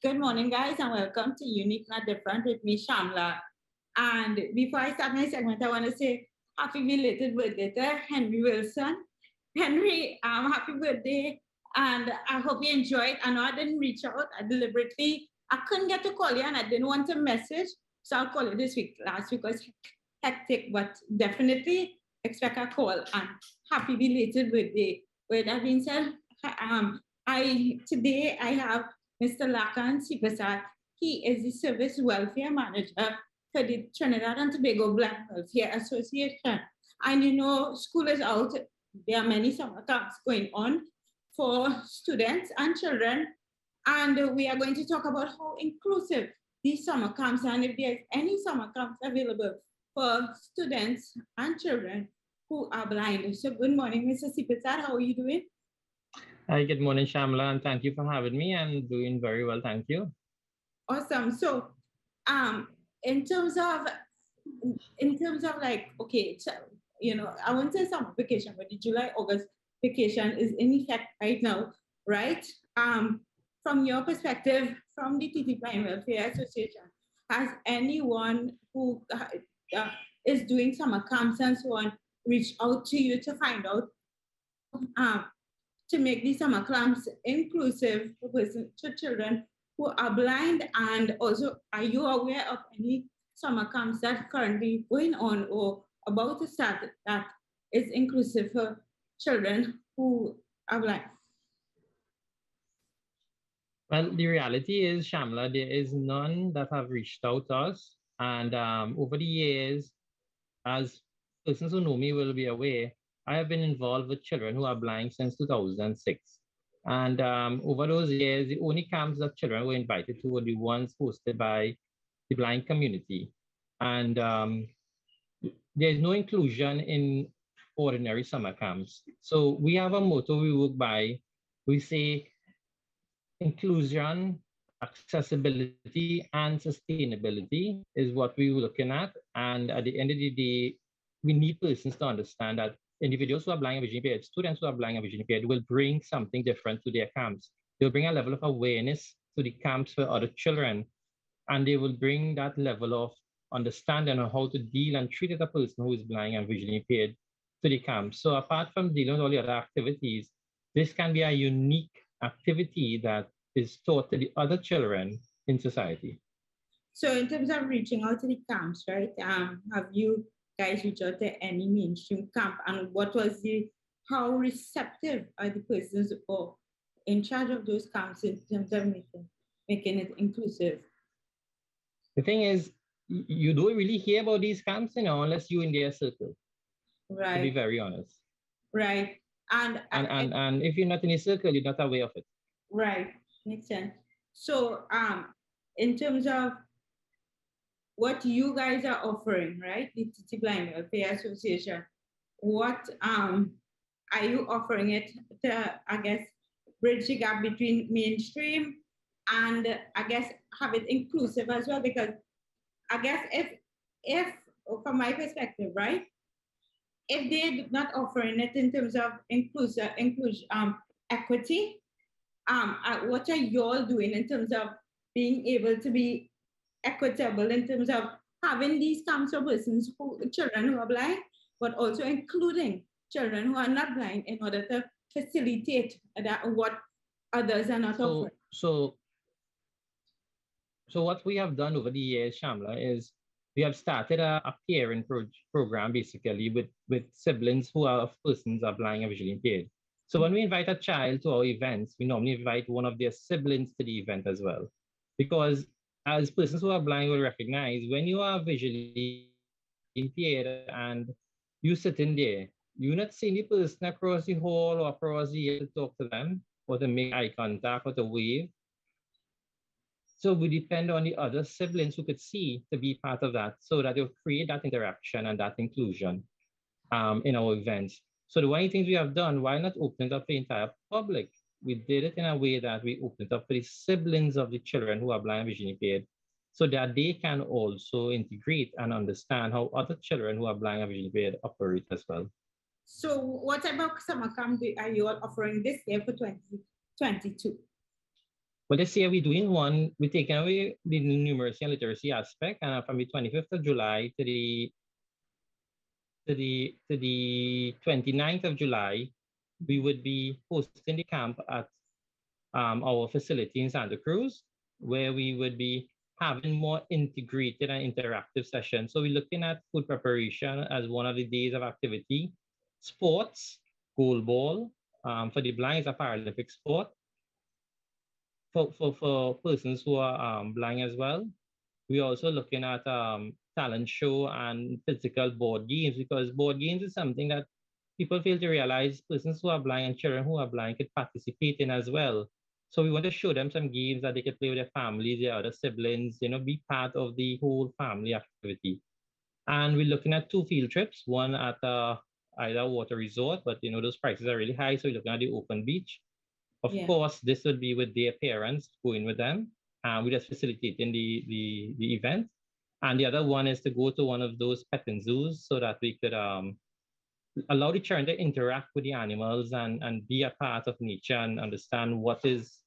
Good morning, guys, and welcome to Unique Not Different with me, Shamla. And before I start my segment, I want to say happy belated birthday to Henry Wilson. Henry, happy birthday, and I hope you enjoyed. I know I didn't reach out. I couldn't get to call you, and I didn't want to message, so I'll call you this week. Last week was hectic, but definitely expect a call. And happy belated birthday. With that being said, I have Mr. Lakan Sipasat. He is the Service Welfare Manager for the Trinidad and Tobago Black Welfare Association. And you know, school is out. There are many summer camps going on for students and children. And we are going to talk about how inclusive these summer camps are and if there's any summer camps available for students and children who are blind. So good morning, Mr. Sipasat. How are you doing? Hi, good morning, Shamla, and thank you for having me. I'm doing very well, thank you. Awesome. So, um, in terms of like, okay, so, you know, I won't say summer vacation, but the July August vacation is in effect right now, right? From your perspective, from the TT Blind Welfare Association, has anyone who is doing summer camps and so on reached out to you to find out how to make these summer camps inclusive for to children who are blind? And also, are you aware of any summer camps that currently going on or about to start that is inclusive for children who are blind? Well, the reality is, Shamla, there is none that have reached out to us. And over the years, as persons who know me will be aware, I have been involved with children who are blind since 2006. And over those years, the only camps that children were invited to were the ones hosted by the blind community. And there is no inclusion in ordinary summer camps. So we have a motto we work by. We say inclusion, accessibility, and sustainability is what we were looking at. And at the end of the day, we need persons to understand that individuals who are blind and visually impaired, students who are blind and visually impaired, will bring something different to their camps. They'll bring a level of awareness to the camps for other children, and they will bring that level of understanding on how to deal and treat a person who is blind and visually impaired to the camp. So apart from dealing with all the other activities, this can be a unique activity that is taught to the other children in society. So, in terms of reaching out to the camps, right? Have you guys reached out to any mainstream camp, and what was how receptive are the persons or in charge of those camps in terms of making it inclusive? The thing is, you don't really hear about these camps, unless you're in their circle. Right. To be very honest. Right. And if you're not in a circle, you're not aware of it. Right. Makes sense. So, in terms of what you guys are offering, right? The TT Blind Welfare Association, what are you offering it to, I guess, bridge the gap between mainstream and I guess have it inclusive as well? Because I guess if from my perspective, right, if they're not offering it in terms of equity, what are you all doing in terms of being able to be equitable in terms of having these camps for persons children who are blind, but also including children who are not blind in order to facilitate that what others are not offering? So what we have done over the years, Shamla, is we have started a peering program basically with siblings who are of persons are blind and visually impaired. So when we invite a child to our events, we normally invite one of their siblings to the event as well. Because as persons who are blind will recognize, when you are visually impaired and you sitting there, you're not seeing the person across the hall or across the air to talk to them or to make eye contact or to wave. So we depend on the other siblings who could see to be part of that so that they'll create that interaction and that inclusion in our events. So the one things we have done, why not open it up for the entire public? We did it in a way that we opened it up for the siblings of the children who are blind and visually impaired so that they can also integrate and understand how other children who are blind and visually impaired operate as well. So what type of summer camp are you all offering this year for 2022? But this year we're doing one, we're taking away the numeracy and literacy aspect, and from the 25th of July to the 29th of July, we would be hosting the camp at our facility in Santa Cruz, where we would be having more integrated and interactive sessions. So we're looking at food preparation as one of the days of activity, sports, goalball, for the blind is a Paralympic sport. For persons who are blind as well, we're also looking at talent show and physical board games, because board games is something that people fail to realize persons who are blind and children who are blind could participate in as well. So we want to show them some games that they can play with their families, their other siblings, be part of the whole family activity. And we're looking at 2 field trips, one at either water resort, but those prices are really high. So we're looking at the open beach. Of course, this would be with their parents, going with them. We're just facilitating the event. And the other one is to go to one of those petting zoos so that we could allow the children to interact with the animals and be a part of nature and understand what is,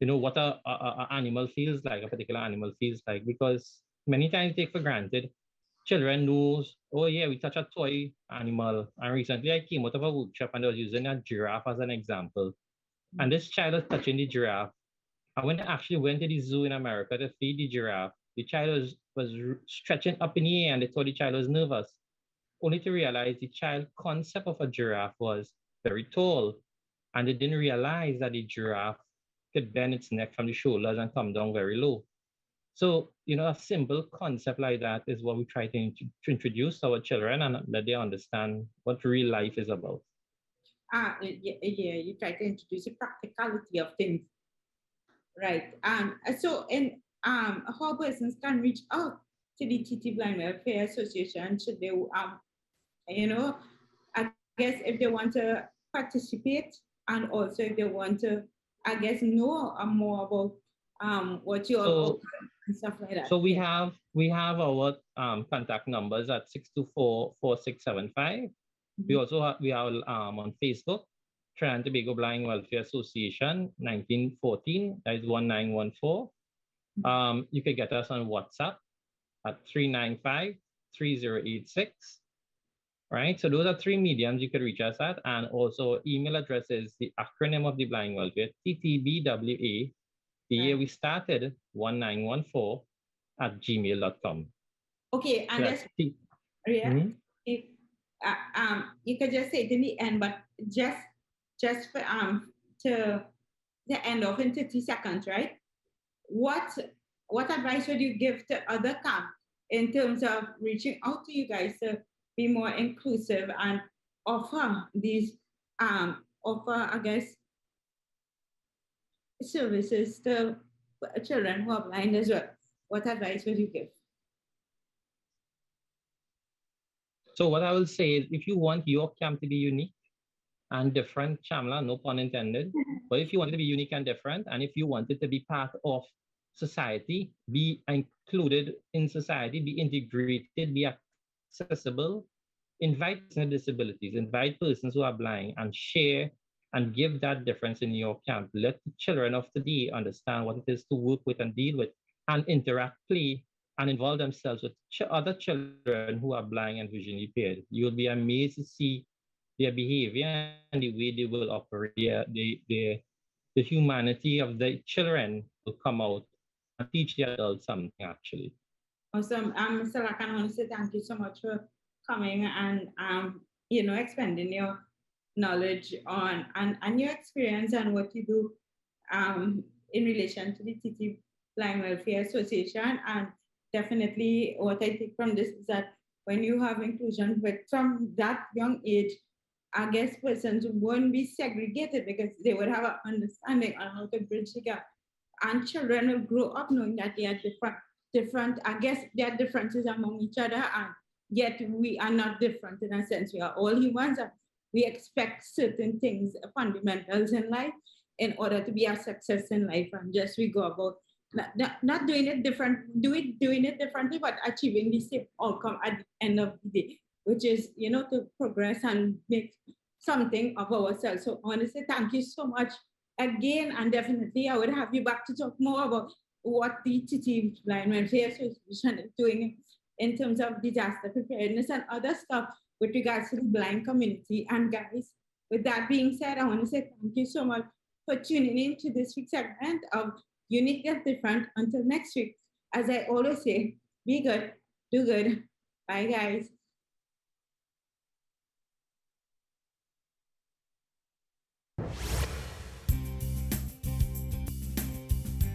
what a animal feels like, a particular animal feels like, because many times take for granted. Children knows, oh yeah, we touch a toy animal. And recently I came out of a workshop and I was using a giraffe as an example. And this child was touching the giraffe. And when I actually went to the zoo in America to feed the giraffe, the child was stretching up in the air and they thought the child was nervous, only to realize the child concept of a giraffe was very tall. And they didn't realize that the giraffe could bend its neck from the shoulders and come down very low. So, a simple concept like that is what we try to introduce to our children, and that they understand what real life is about. Yeah, you try to introduce the practicality of things, right? So, how persons can reach out to the TT Blind Welfare Association should they, I guess if they want to participate, and also if they want to, I guess, know more about what you all and stuff like that. So we have our contact numbers at 624-4675. We also we are on Facebook, Trinidad and Tobago Blind Welfare Association 1914, that is 1914. You can get us on WhatsApp at 395-3086. Right, so those are 3 mediums you could reach us at, and also email address is the acronym of the Blind Welfare, TTBWA, the year we started, 1914 at gmail.com. Okay, and that's you could just say it in the end, but just for to the end of in 30 seconds, right? What advice would you give to other camps in terms of reaching out to you guys to be more inclusive and offer these I guess, services to children who are blind as well? What advice would you give? So what I will say is, if you want your camp to be unique and different, Shamla, no pun intended, but if you want it to be unique and different, and if you want it to be part of society, be included in society, be integrated, be accessible, invite persons with disabilities, invite persons who are blind, and share and give that difference in your camp. Let the children of today understand what it is to work with and deal with and interact, play, and involve themselves with other children who are blind and visually impaired. You'll be amazed to see their behavior and the way they will operate. The humanity of the children will come out and teach the adults something, actually. Awesome. Mr. Lakan, I want to say thank you so much for coming and expanding your knowledge on and your experience and what you do in relation to the TT Blind Welfare Association. And definitely what I take from this is that when you have inclusion, but from that young age, I guess persons won't be segregated because they would have an understanding on how to bridge the gap. And children will grow up knowing that they are different. I guess there are differences among each other, and yet we are not different in a sense. We are all humans. And we expect certain things, fundamentals in life, in order to be a success in life. And just we go about not doing it doing it differently, but achieving the same outcome at the end of the day, which is, to progress and make something of ourselves. So I want to say thank you so much again, and definitely I would have you back to talk more about what the TT Blind Welfare Association is doing in terms of disaster preparedness and other stuff with regards to the blind community. And guys, with that being said, I want to say thank you so much for tuning in to this week's segment of Unique and Different. Until next week, as I always say, be good, do good. Bye, guys.